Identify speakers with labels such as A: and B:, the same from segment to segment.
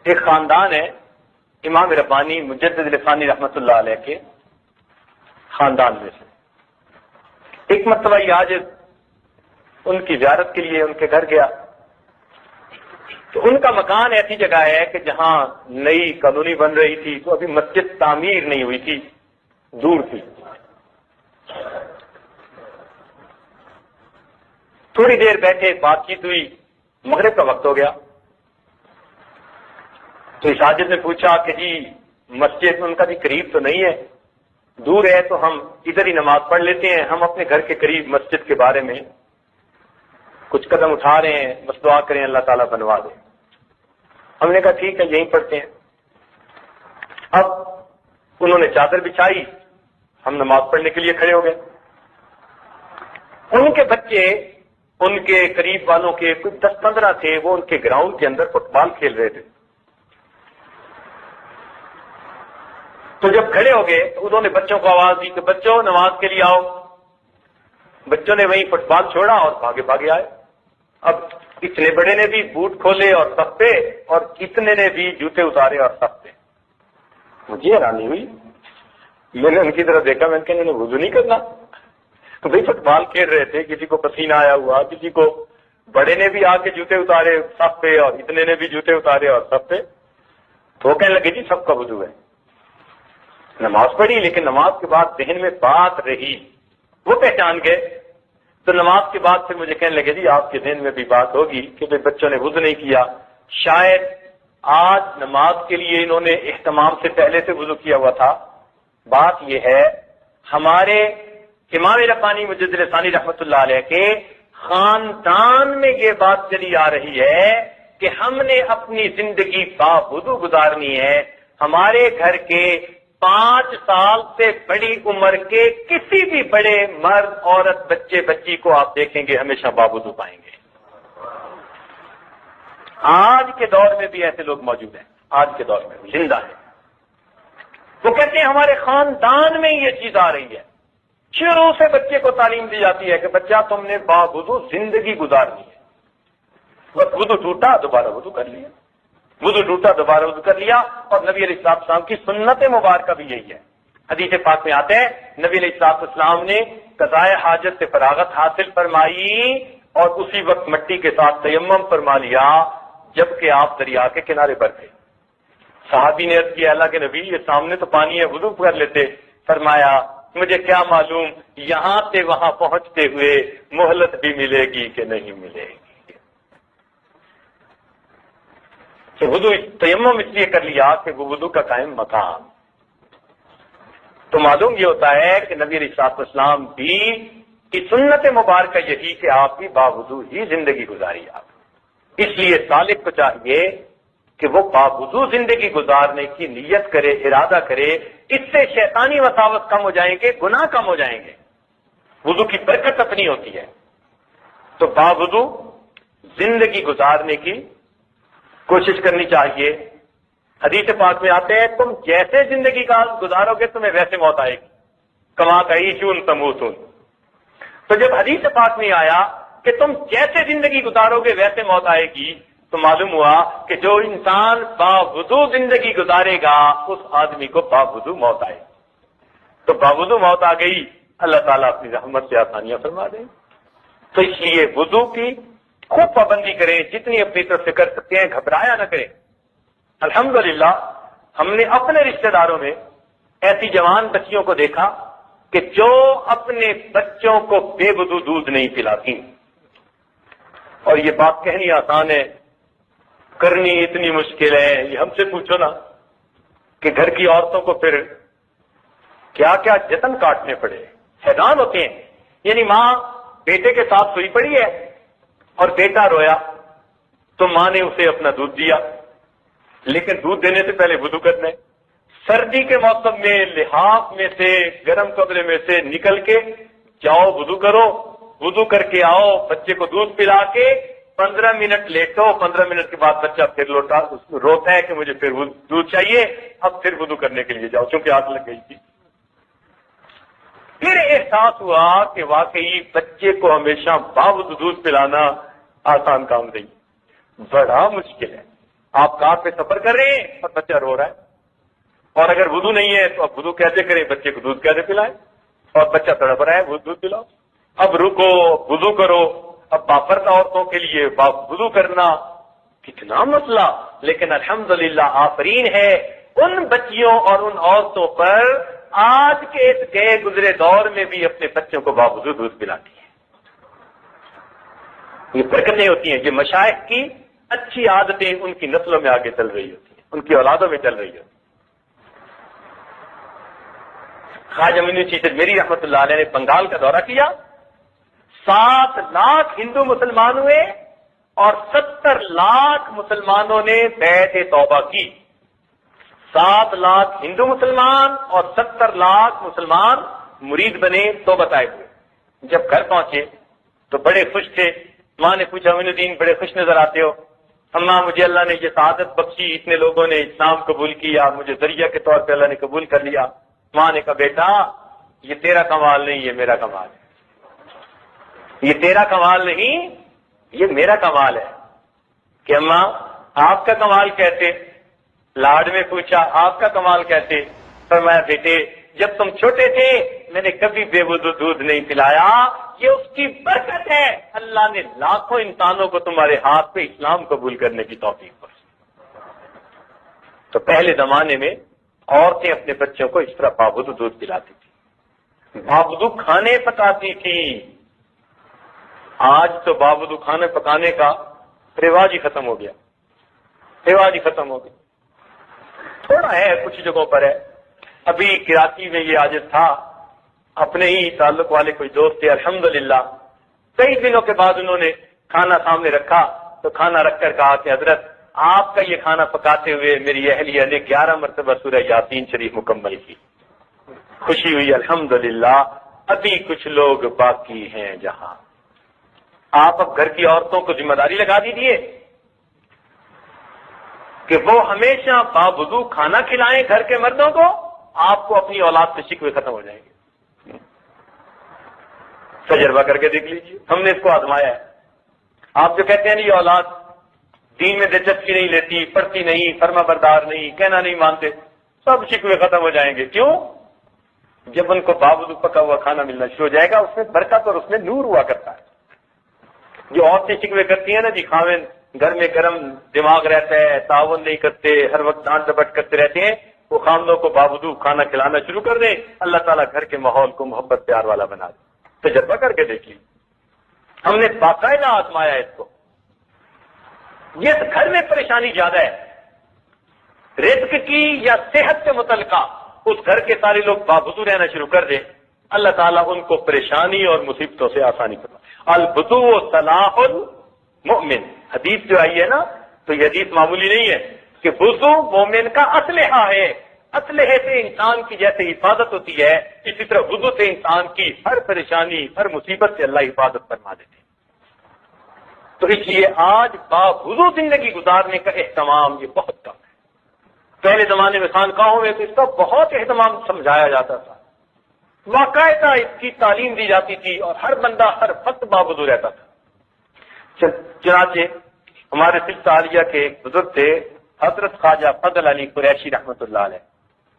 A: ایک خاندان ہے امام ربانی مجدد الفانی رحمۃ اللہ علیہ کے خاندان میں سے. ایک مرتبہ یہ آج ان کی زیارت کے لیے ان کے گھر گیا تو ان کا مکان ایسی جگہ ہے کہ جہاں نئی کالونی بن رہی تھی تو ابھی مسجد تعمیر نہیں ہوئی تھی, دور تھی. تھوڑی دیر بیٹھے, بات چیت ہوئی, مغرب کا وقت ہو گیا تو اس حاجت نے پوچھا کہ جی مسجد ان کا بھی قریب تو نہیں ہے, دور ہے, تو ہم ادھر ہی نماز پڑھ لیتے ہیں, ہم اپنے گھر کے قریب مسجد کے بارے میں کچھ قدم اٹھا رہے ہیں, بس دعا کریں اللہ تعالیٰ بنوا دے. ہم نے کہا ٹھیک ہے یہیں پڑھتے ہیں. اب انہوں نے چادر بچھائی, ہم نماز پڑھنے کے لیے کھڑے ہو گئے. ان کے بچے ان کے قریب والوں کے کچھ 10-15 تھے, وہ ان کے گراؤنڈ کے اندر فٹ بال کھیل رہے تھے. تو جب کھڑے ہو گئے تو انہوں نے بچوں کو آواز دی کہ بچوں نماز کے لیے آؤ. بچوں نے وہیں فٹ بال چھوڑا اور بھاگے بھاگے آئے. اب اتنے بڑے نے بھی بوٹ کھولے اور صف پہ, اور اتنے نے بھی جوتے اتارے اور صف پہ. مجھے حیرانی ہوئی, میں نے ان کی طرف دیکھا, میں نے کہا انہوں نے وضو نہیں کرنا. تو بھائی فٹ بال کھیل رہے تھے, کسی کو پسینہ آیا ہوا, کسی کو بڑے نے بھی آ کے جوتے اتارے صف پہ اور اتنے نے بھی جوتے اتارے اور صف پہ. تو وہ کہنے لگے جی سب کا وضو ہے. نماز پڑھی لیکن نماز کے بعد ذہن میں بات رہی, وہ پہچان گئے. تو نماز کے بعد پھر مجھے کہنے لگے جی آپ کے ذہن میں بھی بات ہوگی کہ بھائی بچوں نے وضو نہیں کیا, شاید آج نماز کے لیے انہوں نے اہتمام سے پہلے سے وضو کیا ہوا تھا. بات یہ ہے ہمارے امام ربانی مجدد الثانی رحمۃ اللہ علیہ کے خاندان میں یہ بات چلی آ رہی ہے کہ ہم نے اپنی زندگی باوضو گزارنی ہے. ہمارے گھر کے 5 سال سے بڑی عمر کے کسی بھی بڑے مرد عورت بچے بچی کو آپ دیکھیں گے ہمیشہ باوضو پائیں گے. آج کے دور میں بھی ایسے لوگ موجود ہیں, آج کے دور میں بھی زندہ ہیں. وہ کہتے ہیں ہمارے خاندان میں یہ چیز آ رہی ہے. شروع سے بچے کو تعلیم دی جاتی ہے کہ بچہ تم نے باوضو زندگی گزارنی ہے. بس وضو ٹوٹا دوبارہ وضو کر لیا, وضو ٹوٹا دوبارہ وضو کر لیا. اور نبی علیہ السلام کی سنت مبارکہ بھی یہی ہے. حدیث پاک میں آتے ہیں نبی علیہ السلام نے قضاء حاجت سے فراغت حاصل فرمائی اور اسی وقت مٹی کے ساتھ تیمم فرما لیا جبکہ آپ دریا کے کنارے پر تھے. صحابی نے عرض کیا اللہ کے نبی یہ سامنے تو پانی ہے, وضو کر لیتے. فرمایا مجھے کیا معلوم یہاں سے وہاں پہنچتے ہوئے مہلت بھی ملے گی کہ نہیں ملے گی. وضو تیمم اس لیے کر لیا کہ وہ وضو کا قائم مقام. تو معلوم یہ ہوتا ہے کہ نبی علیہ السلام بھی کی سنت مبارکہ یہی کہ آپ بھی باوضو ہی زندگی گزاری. آپ اس لیے سالک کو چاہیے کہ وہ باوضو زندگی گزارنے کی نیت کرے, ارادہ کرے. اس سے شیطانی وساوس کم ہو جائیں گے, گناہ کم ہو جائیں گے. وضو کی برکت اپنی ہوتی ہے. تو باوضو زندگی گزارنے کی کوشش کرنی چاہیے. حدیث پاک میں آتے ہیں تم جیسے زندگی کا گزارو گے تمہیں ویسے موت آئے گی. کما تعیشون تموتون. تو جب حدیث پاک میں آیا کہ تم جیسے زندگی گزارو گے ویسے موت آئے گی تو معلوم ہوا کہ جو انسان باوضو زندگی گزارے گا اس آدمی کو باوضو موت آئے گی. تو باوضو موت آ گئی, اللہ تعالیٰ اپنی رحمت سے آسانیاں فرما دیں. تو اس لیے وضو کی خوب پابندی کریں, جتنی اپنی طرف سے کر سکتے ہیں, گھبرایا نہ کریں. الحمدللہ ہم نے اپنے رشتہ داروں میں ایسی جوان بچیوں کو دیکھا کہ جو اپنے بچوں کو بے وضو دودھ نہیں پلاتی. اور یہ بات کہنی آسان ہے, کرنی اتنی مشکل ہے. یہ ہم سے پوچھو نا کہ گھر کی عورتوں کو پھر کیا کیا جتن کاٹنے پڑے, حیران ہوتے ہیں. یعنی ماں بیٹے کے ساتھ سوئی پڑی ہے اور بیٹا رویا تو ماں نے اسے اپنا دودھ دیا, لیکن دودھ دینے سے پہلے وضو کرنا ہے. سردی کے موسم میں لحاف میں سے گرم کمرے میں سے نکل کے جاؤ وضو کرو, وضو کر کے آؤ, بچے کو دودھ پلا کے 15 منٹ لیٹو. 15 منٹ کے بعد بچہ پھر روتا ہے کہ مجھے پھر دودھ چاہیے. اب پھر وضو کرنے کے لیے جاؤ کیونکہ آگ لگ گئی تھی. پھر احساس ہوا کہ واقعی بچے کو ہمیشہ باوضو دودھ پلانا آسان کام نہیں, بڑا مشکل ہے. آپ کار پہ سفر کر رہے ہیں اور بچہ رو رہا ہے، اور اگر وضو نہیں ہے تو اب وضو کیسے کریں، بچے کو دودھ کیسے پلائیں، اور بچہ تڑپ رہا ہے دودھ پلاؤ، اب رکو وضو کرو، اب باپرد عورتوں کے لیے وضو کرنا، کتنا مسئلہ۔ لیکن الحمدللہ آفرین ہے ان بچیوں اور ان عورتوں پر آج کے اس گئے گزرے دور میں بھی اپنے بچوں کو باوضو دودھ پلاتی ہے۔ یہ برکتیں ہوتی ہیں، یہ مشائخ کی اچھی عادتیں ان کی نسلوں میں آگے چل رہی ہوتی ہیں، ان کی اولادوں میں چل رہی ہوتی ہیں۔ خواجہ معین الدین میری رحمت اللہ علیہ نے بنگال کا دورہ کیا، 7 لاکھ ہندو مسلمان ہوئے اور 70 لاکھ مسلمانوں نے بیعت توبہ کی۔ 7 لاکھ ہندو مسلمان اور 70 لاکھ مسلمان مرید بنے، توبہ طائب ہوئے۔ جب گھر پہنچے تو بڑے خوش تھے۔ ماں نے پوچھا معین الدین بڑے خوش نظر آتے ہو۔ اماں مجھے اللہ نے یہ سعادت بخشی، اتنے لوگوں نے اسلام قبول کیا، مجھے ذریعہ کے طور پہ اللہ نے قبول کر لیا۔ ماں نے کہا بیٹا یہ تیرا کمال نہیں، یہ میرا کمال ہے، یہ تیرا کمال نہیں، یہ میرا کمال ہے۔ کہ اماں آپ کا کمال کیسے؟ لاڈ میں پوچھا آپ کا کمال کیسے؟ فرمایا بیٹے جب تم چھوٹے تھے میں نے کبھی بے وضو دودھ نہیں پلایا، یہ اس کی برکت ہے، اللہ نے لاکھوں انسانوں کو تمہارے ہاتھ پہ اسلام قبول کرنے کی توفیق بخشی۔ تو پہلے زمانے میں عورتیں اپنے بچوں کو اس طرح باوضو دودھ پلاتی تھی، باوضو کھانے پکاتی تھی۔ آج تو باوضو کھانے پکانے کا رواج ہی ختم ہو گیا، رواج ہی ختم ہو گیا۔ تھوڑا ہے کچھ جگہوں پر ہے، ابھی کراچی میں یہ عادت تھا، اپنے ہی تعلق والے کوئی دوست تھے، الحمدللہ کئی دنوں کے بعد انہوں نے کھانا سامنے رکھا تو کھانا رکھ کر کہا کہ حضرت آپ کا یہ کھانا پکاتے ہوئے میری اہلیہ نے 11 مرتبہ سورہ یاسین شریف مکمل کی۔ خوشی ہوئی الحمدللہ، ابھی کچھ لوگ باقی ہیں جہاں۔ آپ اب گھر کی عورتوں کو ذمہ داری لگا دیجیے کہ وہ ہمیشہ باوضو کھانا کھلائیں گھر کے مردوں کو، آپ کو اپنی اولاد سے شکوے ختم ہو جائیں گے۔ تجربہ کر کے دیکھ لیجیے، ہم نے اس کو آزمایا ہے۔ آپ جو کہتے ہیں نا یہ اولاد دین میں دلچسپی نہیں لیتی، پڑھتی نہیں، فرما بردار نہیں، کہنا نہیں مانتے، سب شکوے ختم ہو جائیں گے۔ کیوں؟ جب ان کو باوضو پکا ہوا کھانا ملنا شروع ہو جائے گا، اس میں برکت اور اس میں نور ہوا کرتا ہے۔ جو عورتیں شکوے کرتی ہیں نا جی خاوند گھر میں گرم دماغ رہتا ہے، تعاون نہیں کرتے، ہر وقت ڈانٹ ڈپٹ کرتے رہتے ہیں، وہ خاوندوں کو باوضو کھانا کھلانا شروع کر دیں، اللہ تعالیٰ گھر کے ماحول کو محبت پیار والا بنا دے۔ تجربہ کر کے دیکھیے، ہم نے باقاعدہ آزمایا اس کو۔ جس گھر میں پریشانی زیادہ ہے رزق کی یا صحت سے متعلقہ، اس گھر کے سارے لوگ باوضو رہنا شروع کر دیں، اللہ تعالیٰ ان کو پریشانی اور مصیبتوں سے آسانی کرتا۔ الوضو صلاح المؤمن، حدیث جو آئی ہے نا، تو یہ حدیث معمولی نہیں ہے کہ وضو مومن کا اسلحہ ہے۔ اسلحے سے انسان کی جیسے حفاظت ہوتی ہے، اسی طرح وضو سے انسان کی ہر پریشانی ہر مصیبت سے اللہ حفاظت فرما دیتے ہیں۔ تو اس لیے آج باوضو زندگی گزارنے کا اہتمام یہ بہت کم ہے۔ پہلے زمانے میں خانقاہوں میں تو اس کا بہت اہتمام سمجھایا جاتا تھا، باقاعدہ اس کی تعلیم دی جاتی تھی اور ہر بندہ ہر وقت باوضو رہتا تھا۔ چنانچہ ہمارے سلسلہ عالیہ کے ایک بزرگ تھے حضرت خواجہ فضل علی قریشی رحمۃ اللہ علیہ،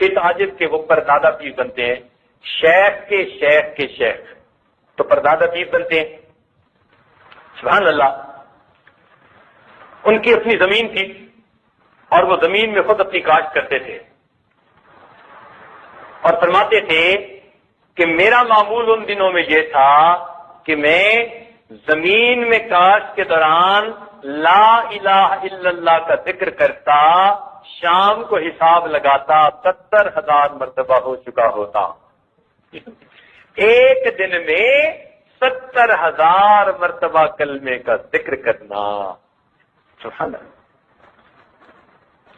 A: اس عاجز کے وہ پردادا پیر بنتے ہیں، شیخ کے شیخ کے شیخ، تو پردادا پیر بنتے ہیں۔ سبحان اللہ، ان کی اپنی زمین تھی اور وہ زمین میں خود اپنی کاشت کرتے تھے، اور فرماتے تھے کہ میرا معمول ان دنوں میں یہ تھا کہ میں زمین میں کاشت کے دوران لا الہ الا اللہ کا ذکر کرتا، شام کو حساب لگاتا 70,000 مرتبہ ہو چکا ہوتا۔ ایک دن میں 70,000 مرتبہ کلمے کا ذکر کرنا، سبحان اللہ،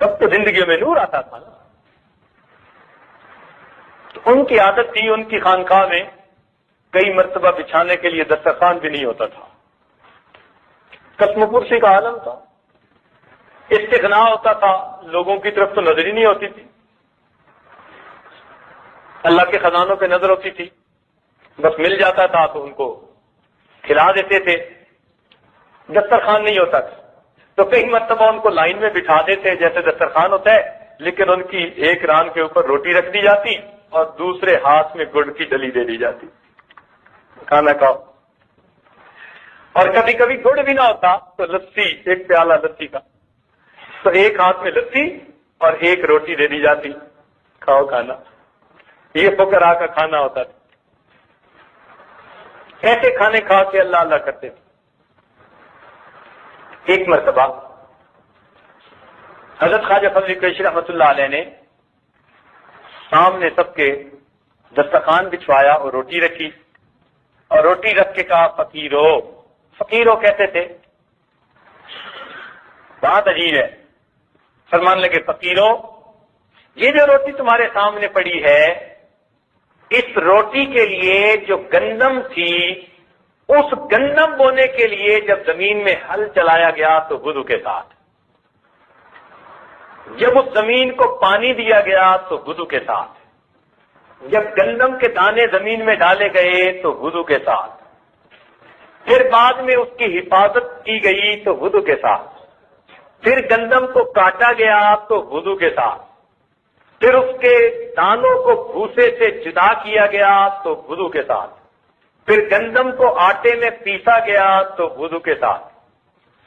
A: تب تو زندگی میں نور آتا تھا نا۔ تو ان کی عادت تھی، ان کی خانقاہ میں کئی مرتبہ بچھانے کے لیے دسترخوان بھی نہیں ہوتا تھا، قسم پرسی کا عالم تھا، استغنا ہوتا تھا، لوگوں کی طرف تو نظر ہی نہیں ہوتی تھی، اللہ کے خزانوں پہ نظر ہوتی تھی، بس مل جاتا تھا تو ان کو کھلا دیتے تھے، دسترخوان نہیں ہوتا تھا۔ تو کئی مرتبہ ان کو لائن میں بٹھا دیتے جیسے دسترخوان ہوتا ہے، لیکن ان کی ایک ران کے اوپر روٹی رکھ دی جاتی اور دوسرے ہاتھ میں گڑ کی ڈلی دے دی جاتی، کھانا کھاؤ۔ اور کبھی کبھی گڑ بھی نہ ہوتا تو لسی، ایک پیالہ لسی کا، تو ایک ہاتھ میں لسی اور ایک روٹی دے دی جاتی، کھاؤ کھانا۔ یہ فقراء کا کھانا ہوتا تھا۔ ایسے کھانے کھا کے اللہ اللہ کرتے تھے۔ ایک مرتبہ حضرت خواجہ فضل قریشی رحمۃ اللہ علیہ نے سامنے سب کے دسترخوان بچھوایا اور روٹی رکھی، اور روٹی رکھ کے کہا فقیرو، فقیرو کہتے تھے، بات عجیب ہے، فرمان لگے فقیرو، یہ جو روٹی تمہارے سامنے پڑی ہے، اس روٹی کے لیے جو گندم تھی، اس گندم بونے کے لیے جب زمین میں ہل چلایا گیا تو وضو کے ساتھ، جب اس زمین کو پانی دیا گیا تو وضو کے ساتھ، جب گندم کے دانے زمین میں ڈالے گئے تو وضو کے ساتھ، پھر بعد میں اس کی حفاظت کی گئی تو وضو کے ساتھ، پھر گندم کو کاٹا گیا تو وضو کے ساتھ، پھر اس کے دانوں کو بھوسے سے جدا کیا گیا تو وضو کے ساتھ، پھر گندم کو آٹے میں پیسا گیا تو وضو کے ساتھ،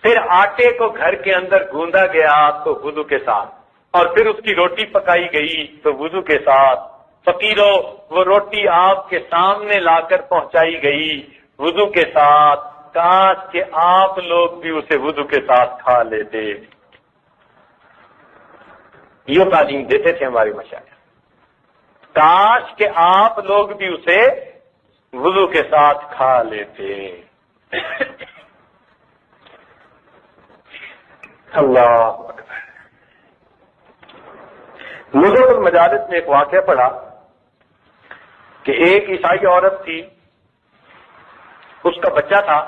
A: پھر آٹے کو گھر کے اندر گوندا گیا تو وضو کے ساتھ، اور پھر اس کی روٹی پکائی گئی تو وضو کے ساتھ۔ فقیرو، وہ روٹی آپ کے سامنے لا کر پہنچائی گئی وضو کے ساتھ، کاش کہ آپ لوگ بھی اسے وضو کے ساتھ کھا لیتے۔ یہ تعلیم دیتے تھے ہمارے مشائخ، کاش کہ آپ لوگ بھی اسے وضو کے ساتھ کھا لیتے۔ اللہ اکبر۔ مجھے المجالس میں ایک واقعہ پڑھا کہ ایک عیسائی عورت تھی، اس کا بچہ تھا،